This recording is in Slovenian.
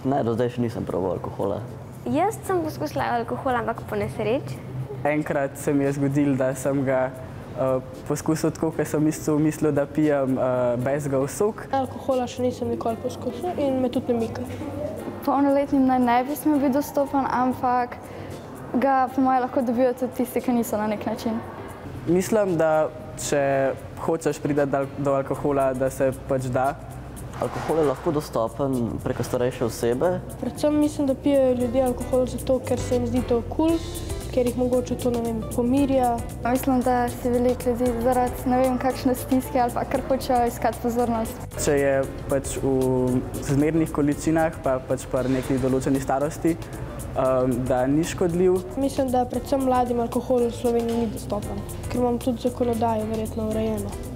Ne, do zdaj še nisem probal alkohola. Jaz sem poskusila alkohol, ampak po nesreči. Enkrat se mi je zgodilo, da sem ga poskusil tako, ker sem mislil, da pijem bezgov sok. Alkohola še nisem nikoli poskusil in me tudi ne mika. Polnoletnim ne bi smel biti dostopen, ampak ga po mojem lahko dobijo tudi tisti, ki niso na nek način. Mislim, da če hočeš priti do alkohola, da se pač da. Alkohol je lahko dostopen preko starejše osebe. Predvsem mislim, da pijejo ljudje alkohol zato, ker se jim zdi to kul, ker jih mogoče to, ne vem, pomirja. Mislim, da si veliko ljudi zaradi ne vem kakšne stiske ali pa kar hočejo iskati pozornost. Če je pač v zmernih količinah, pa pač pri neki določeni starosti, da ni škodljiv. Mislim, da predvsem mladim alkohol v Sloveniji ni dostopen, ker imam tudi zakonodajo verjetno urejeno.